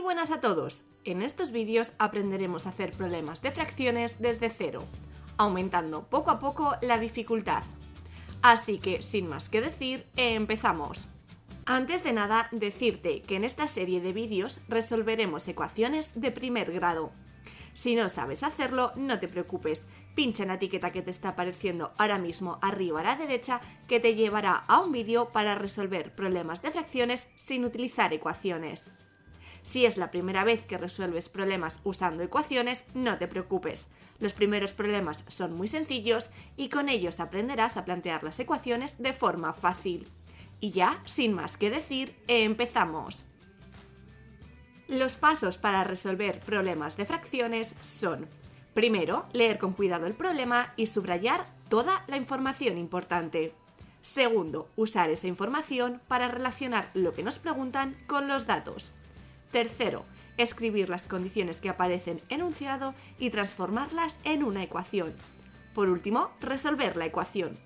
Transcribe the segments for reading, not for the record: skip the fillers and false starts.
buenas a todos. En estos vídeos aprenderemos a hacer problemas de fracciones desde cero, aumentando poco a poco la dificultad. Así que, sin más que decir, empezamos. Antes de nada, decirte que en esta serie de vídeos resolveremos ecuaciones de primer grado. Si no sabes hacerlo, no te preocupes, pincha en la etiqueta que te está apareciendo ahora mismo arriba a la derecha, que te llevará a un vídeo para resolver problemas de fracciones sin utilizar ecuaciones. Si es la primera vez que resuelves problemas usando ecuaciones, no te preocupes. Los primeros problemas son muy sencillos y con ellos aprenderás a plantear las ecuaciones de forma fácil. Y ya, sin más que decir, empezamos. Los pasos para resolver problemas de fracciones son: primero, leer con cuidado el problema y subrayar toda la información importante. Segundo, usar esa información para relacionar lo que nos preguntan con los datos. Tercero, escribir las condiciones que aparecen enunciado y transformarlas en una ecuación. Por último, resolver la ecuación.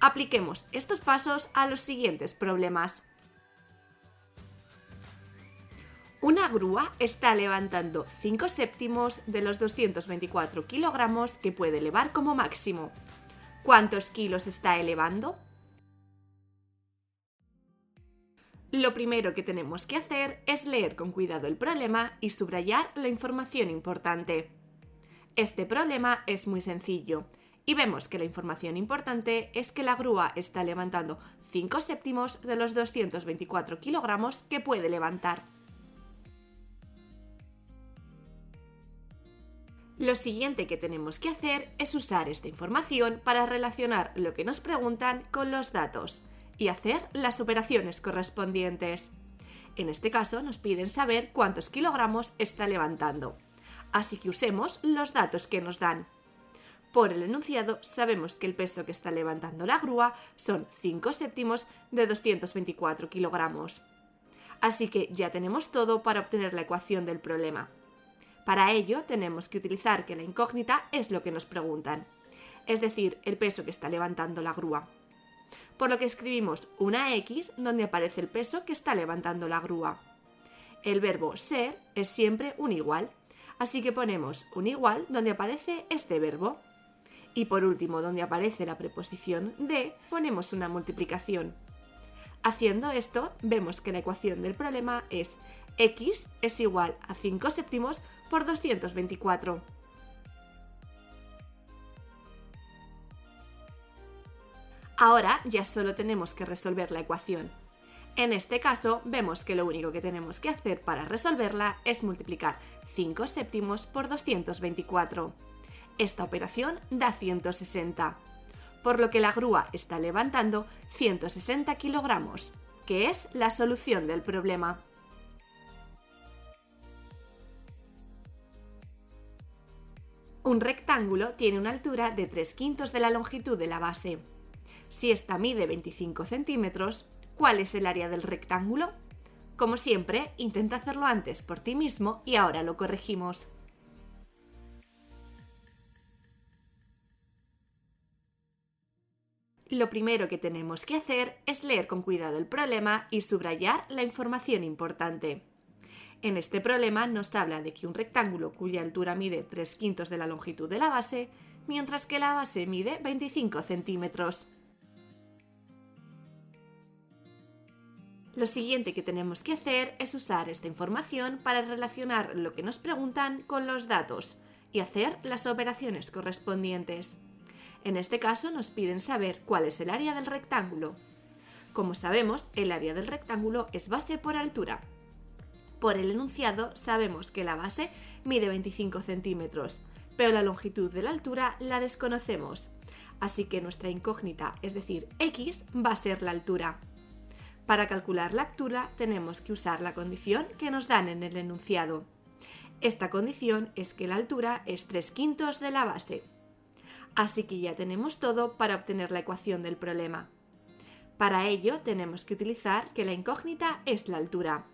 Apliquemos estos pasos a los siguientes problemas. Una grúa está levantando 5 séptimos de los 224 kilogramos que puede elevar como máximo. ¿Cuántos kilos está elevando? Lo primero que tenemos que hacer es leer con cuidado el problema y subrayar la información importante. Este problema es muy sencillo y vemos que la información importante es que la grúa está levantando 5 séptimos de los 224 kilogramos que puede levantar. Lo siguiente que tenemos que hacer es usar esta información para relacionar lo que nos preguntan con los datos y hacer las operaciones correspondientes. En este caso nos piden saber cuántos kilogramos está levantando, así que usemos los datos que nos dan. Por el enunciado sabemos que el peso que está levantando la grúa son 5 séptimos de 224 kilogramos. Así que ya tenemos todo para obtener la ecuación del problema. Para ello tenemos que utilizar que la incógnita es lo que nos preguntan, es decir, el peso que está levantando la grúa. Por lo que escribimos una X donde aparece el peso que está levantando la grúa. El verbo ser es siempre un igual, así que ponemos un igual donde aparece este verbo. Y por último, donde aparece la preposición de, ponemos una multiplicación. Haciendo esto, vemos que la ecuación del problema es X es igual a 5 séptimos por 224. Ahora ya solo tenemos que resolver la ecuación. En este caso, vemos que lo único que tenemos que hacer para resolverla es multiplicar 5 séptimos por 224. Esta operación da 160, por lo que la grúa está levantando 160 kilogramos, que es la solución del problema. Un rectángulo tiene una altura de 3/5 de la longitud de la base. Si esta mide 25 centímetros, ¿cuál es el área del rectángulo? Como siempre, intenta hacerlo antes por ti mismo y ahora lo corregimos. Lo primero que tenemos que hacer es leer con cuidado el problema y subrayar la información importante. En este problema nos habla de que un rectángulo cuya altura mide 3/5 de la longitud de la base, mientras que la base mide 25 centímetros. Lo siguiente que tenemos que hacer es usar esta información para relacionar lo que nos preguntan con los datos y hacer las operaciones correspondientes. En este caso nos piden saber cuál es el área del rectángulo. Como sabemos, el área del rectángulo es base por altura. Por el enunciado sabemos que la base mide 25 centímetros, pero la longitud de la altura la desconocemos, así que nuestra incógnita, es decir, X, va a ser la altura. Para calcular la altura tenemos que usar la condición que nos dan en el enunciado. Esta condición es que la altura es 3/5 de la base. Así que ya tenemos todo para obtener la ecuación del problema. Para ello tenemos que utilizar que la incógnita es la altura,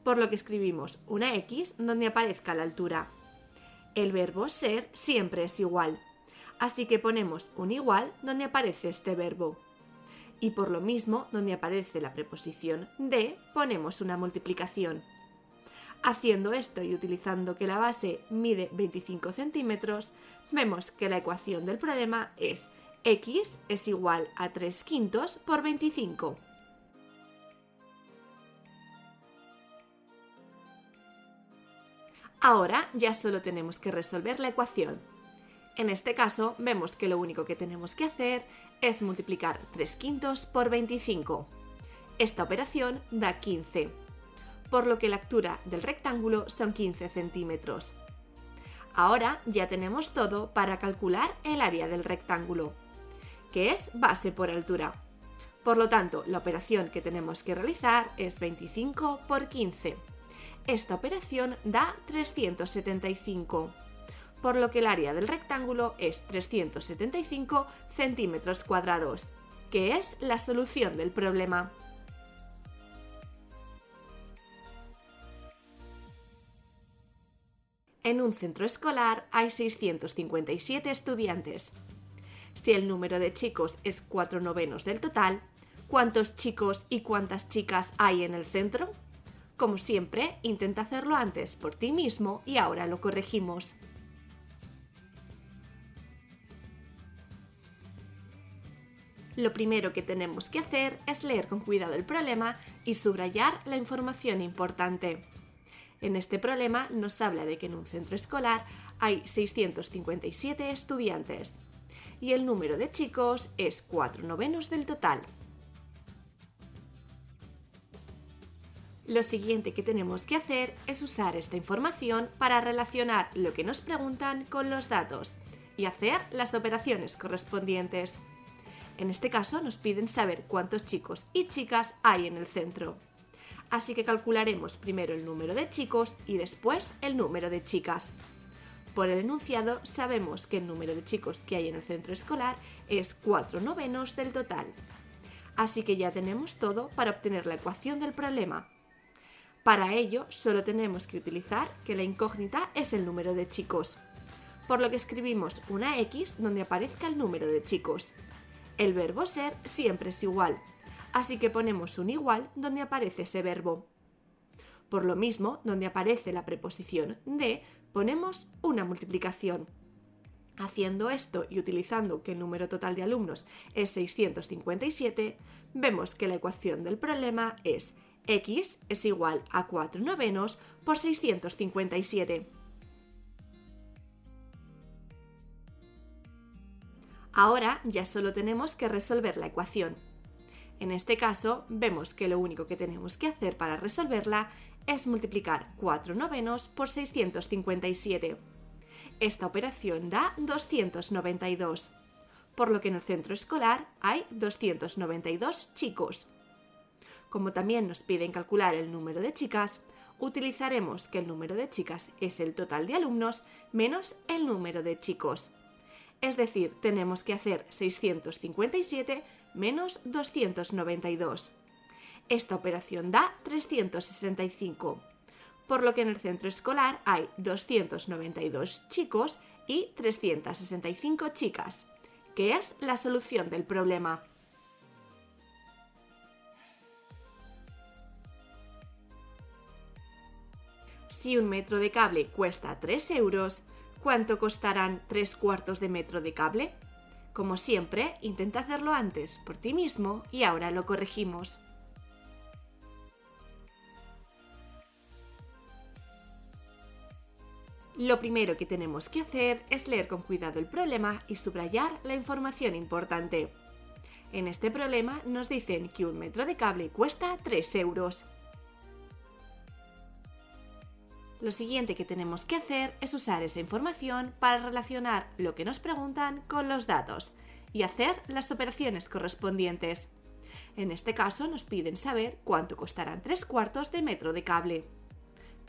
por lo que escribimos una X donde aparezca la altura. El verbo ser siempre es igual, así que ponemos un igual donde aparece este verbo. Y por lo mismo, donde aparece la preposición de, ponemos una multiplicación. Haciendo esto y utilizando que la base mide 25 centímetros, vemos que la ecuación del problema es x es igual a 3/5 por 25. Ahora ya solo tenemos que resolver la ecuación. En este caso vemos que lo único que tenemos que hacer es multiplicar 3/5 por 25. Esta operación da 15, por lo que la altura del rectángulo son 15 centímetros. Ahora ya tenemos todo para calcular el área del rectángulo, que es base por altura. Por lo tanto, la operación que tenemos que realizar es 25 por 15. Esta operación da 375, por lo que el área del rectángulo es 375 centímetros cuadrados, que es la solución del problema. En un centro escolar hay 657 estudiantes. Si el número de chicos es 4/9 del total, ¿cuántos chicos y cuántas chicas hay en el centro? Como siempre, intenta hacerlo antes por ti mismo y ahora lo corregimos. Lo primero que tenemos que hacer es leer con cuidado el problema y subrayar la información importante. En este problema nos habla de que en un centro escolar hay 657 estudiantes y el número de chicos es 4/9 del total. Lo siguiente que tenemos que hacer es usar esta información para relacionar lo que nos preguntan con los datos y hacer las operaciones correspondientes. En este caso nos piden saber cuántos chicos y chicas hay en el centro. Así que calcularemos primero el número de chicos y después el número de chicas. Por el enunciado sabemos que el número de chicos que hay en el centro escolar es 4/9 del total. Así que ya tenemos todo para obtener la ecuación del problema. Para ello solo tenemos que utilizar que la incógnita es el número de chicos, por lo que escribimos una X donde aparezca el número de chicos. El verbo ser siempre es igual, así que ponemos un igual donde aparece ese verbo. Por lo mismo, donde aparece la preposición de, ponemos una multiplicación. Haciendo esto y utilizando que el número total de alumnos es 657, vemos que la ecuación del problema es x es igual a 4/9 por 657. Ahora ya solo tenemos que resolver la ecuación. En este caso, vemos que lo único que tenemos que hacer para resolverla es multiplicar 4/9 por 657. Esta operación da 292, por lo que en el centro escolar hay 292 chicos. Como también nos piden calcular el número de chicas, utilizaremos que el número de chicas es el total de alumnos menos el número de chicos. Es decir, tenemos que hacer 657 menos 292. Esta operación da 365, por lo que en el centro escolar hay 292 chicos y 365 chicas, que es la solución del problema. Si un metro de cable cuesta 3 euros, ¿cuánto costarán 3/4 de metro de cable? Como siempre, intenta hacerlo antes por ti mismo y ahora lo corregimos. Lo primero que tenemos que hacer es leer con cuidado el problema y subrayar la información importante. En este problema nos dicen que un metro de cable cuesta 3 euros. Lo siguiente que tenemos que hacer es usar esa información para relacionar lo que nos preguntan con los datos y hacer las operaciones correspondientes. En este caso nos piden saber cuánto costarán 3/4 de metro de cable.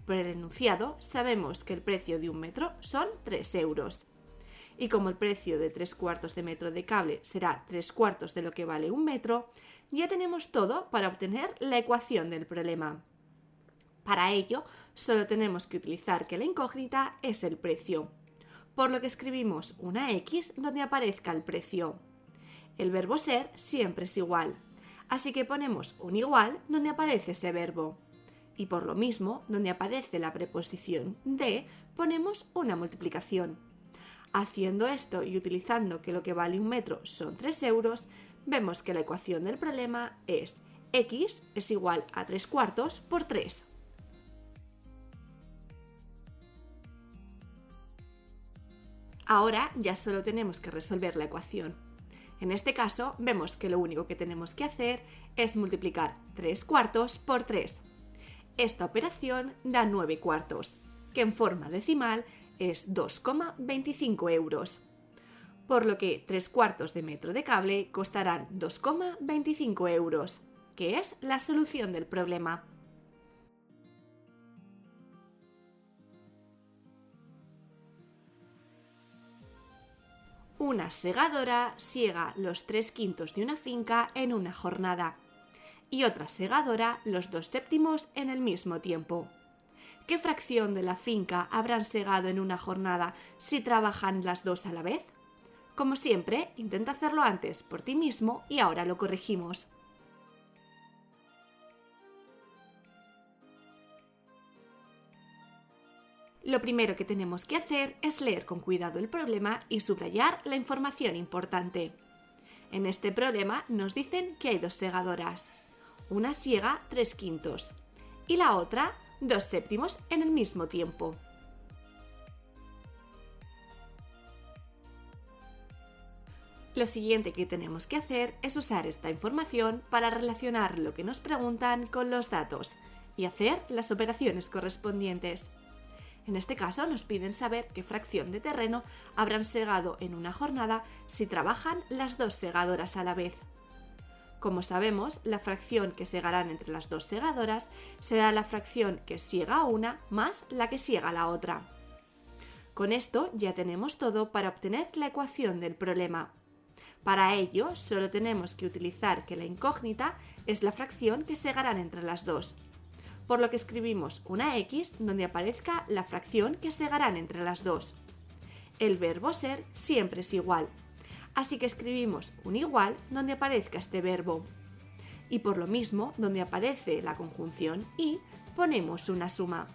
Por el enunciado sabemos que el precio de un metro son 3 euros. Y como el precio de 3/4 de metro de cable será 3/4 de lo que vale un metro, ya tenemos todo para obtener la ecuación del problema. Para ello, solo tenemos que utilizar que la incógnita es el precio, por lo que escribimos una X donde aparezca el precio. El verbo ser siempre es igual, así que ponemos un igual donde aparece ese verbo. Y por lo mismo, donde aparece la preposición de, ponemos una multiplicación. Haciendo esto y utilizando que lo que vale un metro son 3 euros, vemos que la ecuación del problema es x es igual a 3/4 por 3. Ahora ya solo tenemos que resolver la ecuación. En este caso, vemos que lo único que tenemos que hacer es multiplicar 3/4 por 3. Esta operación da 9/4, que en forma decimal es 2,25 euros. Por lo que 3/4 de metro de cable costarán 2,25 euros, que es la solución del problema. Una segadora siega los 3/5 de una finca en una jornada y otra segadora los 2/7 en el mismo tiempo. ¿Qué fracción de la finca habrán segado en una jornada si trabajan las dos a la vez? Como siempre, intenta hacerlo antes por ti mismo y ahora lo corregimos. Lo primero que tenemos que hacer es leer con cuidado el problema y subrayar la información importante. En este problema nos dicen que hay dos segadoras. Una siega 3/5 y la otra 2/7 en el mismo tiempo. Lo siguiente que tenemos que hacer es usar esta información para relacionar lo que nos preguntan con los datos y hacer las operaciones correspondientes. En este caso nos piden saber qué fracción de terreno habrán segado en una jornada si trabajan las dos segadoras a la vez. Como sabemos, la fracción que segarán entre las dos segadoras será la fracción que siega una más la que siega la otra. Con esto ya tenemos todo para obtener la ecuación del problema. Para ello, solo tenemos que utilizar que la incógnita es la fracción que segarán entre las dos, por lo que escribimos una x donde aparezca la fracción que segarán entre las dos. El verbo ser siempre es igual, así que escribimos un igual donde aparezca este verbo. Y por lo mismo, donde aparece la conjunción y, ponemos una suma.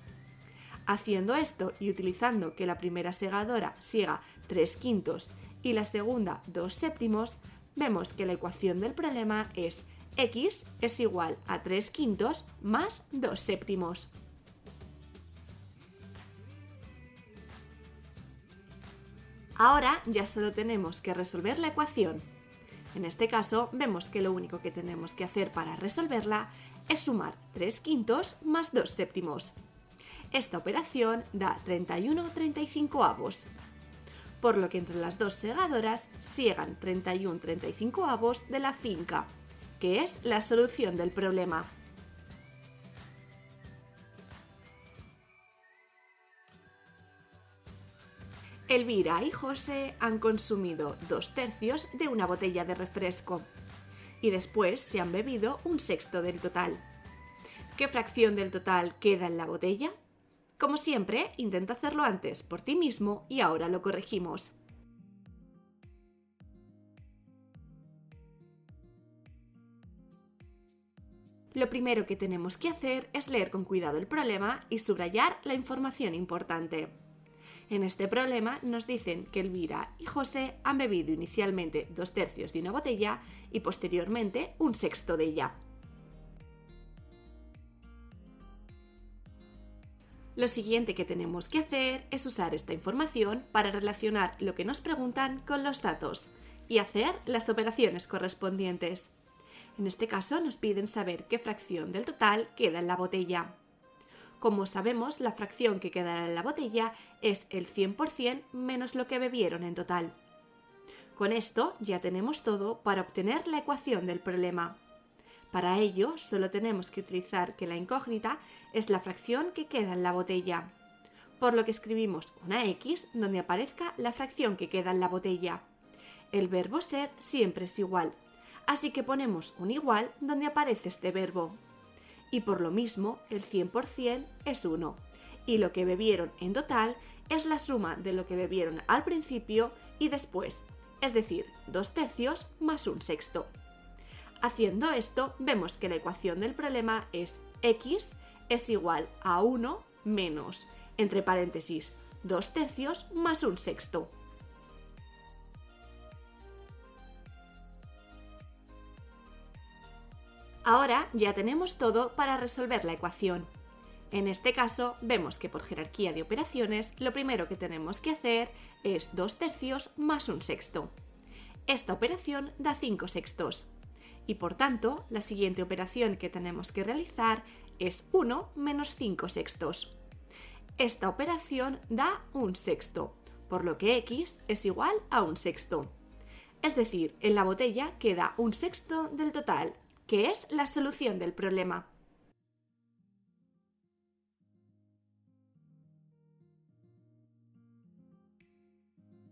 Haciendo esto y utilizando que la primera segadora siega 3/5 y la segunda 2/7, vemos que la ecuación del problema es x es igual a 3/5 más 2/7. Ahora ya solo tenemos que resolver la ecuación. En este caso vemos que lo único que tenemos que hacer para resolverla es sumar 3/5 más 2/7. Esta operación da 31/35, por lo que entre las dos segadoras siegan 31/35 de la finca, que es la solución del problema. Elvira y José han consumido 2/3 de una botella de refresco y después se han bebido 1/6 del total. ¿Qué fracción del total queda en la botella? Como siempre, intenta hacerlo antes por ti mismo y ahora lo corregimos. Lo primero que tenemos que hacer es leer con cuidado el problema y subrayar la información importante. En este problema nos dicen que Elvira y José han bebido inicialmente 2/3 de una botella y posteriormente 1/6 de ella. Lo siguiente que tenemos que hacer es usar esta información para relacionar lo que nos preguntan con los datos y hacer las operaciones correspondientes. En este caso nos piden saber qué fracción del total queda en la botella. Como sabemos, la fracción que quedará en la botella es el 100% menos lo que bebieron en total. Con esto ya tenemos todo para obtener la ecuación del problema. Para ello, solo tenemos que utilizar que la incógnita es la fracción que queda en la botella, por lo que escribimos una x donde aparezca la fracción que queda en la botella. El verbo ser siempre es igual, así que ponemos un igual donde aparece este verbo. Y por lo mismo, el 100% es 1, y lo que bebieron en total es la suma de lo que bebieron al principio y después, es decir, 2/3 más 1/6. Haciendo esto, vemos que la ecuación del problema es x es igual a 1 menos, entre paréntesis, 2/3 más 1/6. Ahora ya tenemos todo para resolver la ecuación. En este caso, vemos que por jerarquía de operaciones, lo primero que tenemos que hacer es 2/3 más 1/6. Esta operación da 5/6. Y por tanto, la siguiente operación que tenemos que realizar es 1 menos 5/6. Esta operación da 1/6, por lo que x es igual a 1/6. Es decir, en la botella queda 1/6 del total, que es la solución del problema.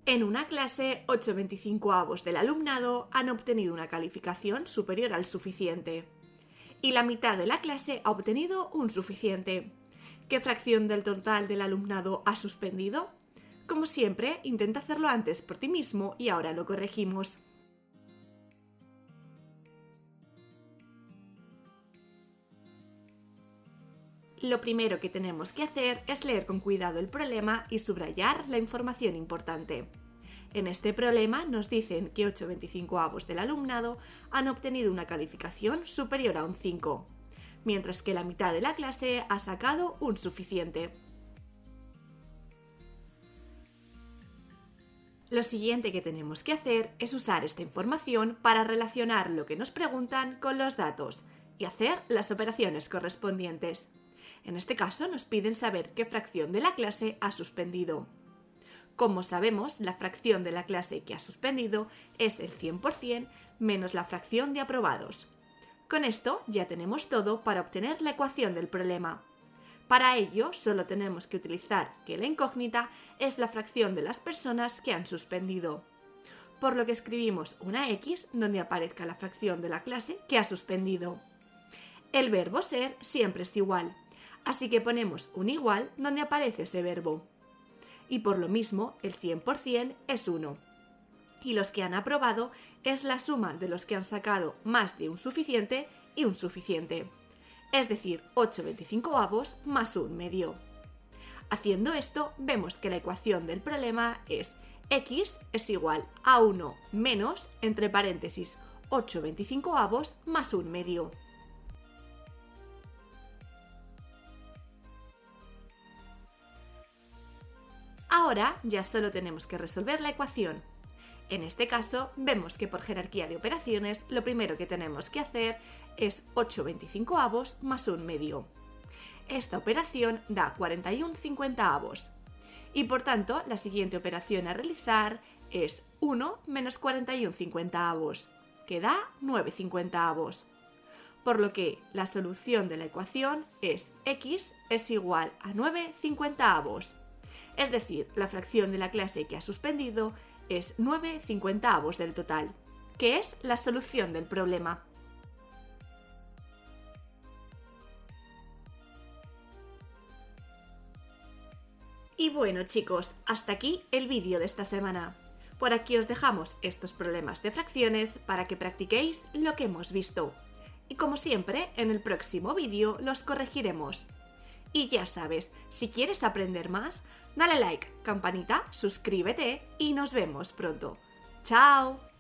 En una clase, 8/25 del alumnado han obtenido una calificación superior al suficiente. Y la mitad de la clase ha obtenido un suficiente. ¿Qué fracción del total del alumnado ha suspendido? Como siempre, intenta hacerlo antes por ti mismo y ahora lo corregimos. Lo primero que tenemos que hacer es leer con cuidado el problema y subrayar la información importante. En este problema nos dicen que 8/25 del alumnado han obtenido una calificación superior a un 5, mientras que la mitad de la clase ha sacado un suficiente. Lo siguiente que tenemos que hacer es usar esta información para relacionar lo que nos preguntan con los datos y hacer las operaciones correspondientes. En este caso nos piden saber qué fracción de la clase ha suspendido. Como sabemos, la fracción de la clase que ha suspendido es el 100% menos la fracción de aprobados. Con esto ya tenemos todo para obtener la ecuación del problema. Para ello, solo tenemos que utilizar que la incógnita es la fracción de las personas que han suspendido. Por lo que escribimos una X donde aparezca la fracción de la clase que ha suspendido. El verbo ser siempre es igual, así que ponemos un igual donde aparece ese verbo. Y por lo mismo, el 100% es 1. Y los que han aprobado es la suma de los que han sacado más de un suficiente y un suficiente. Es decir, 8/25 más 1/2. Haciendo esto, vemos que la ecuación del problema es x es igual a 1 menos, entre paréntesis, 8/25 más 1/2. Ahora ya solo tenemos que resolver la ecuación. En este caso, vemos que por jerarquía de operaciones, lo primero que tenemos que hacer es 8/25 más 1/2. Esta operación da 41/50. Y por tanto, la siguiente operación a realizar es 1 menos 41/50, que da 9/50. Por lo que la solución de la ecuación es x es igual a 9/50. Es decir, la fracción de la clase que ha suspendido es 9/50 del total, que es la solución del problema. Y bueno chicos, hasta aquí el vídeo de esta semana. Por aquí os dejamos estos problemas de fracciones para que practiquéis lo que hemos visto. Y como siempre, en el próximo vídeo los corregiremos. Y ya sabes, si quieres aprender más, dale like, campanita, suscríbete y nos vemos pronto. ¡Chao!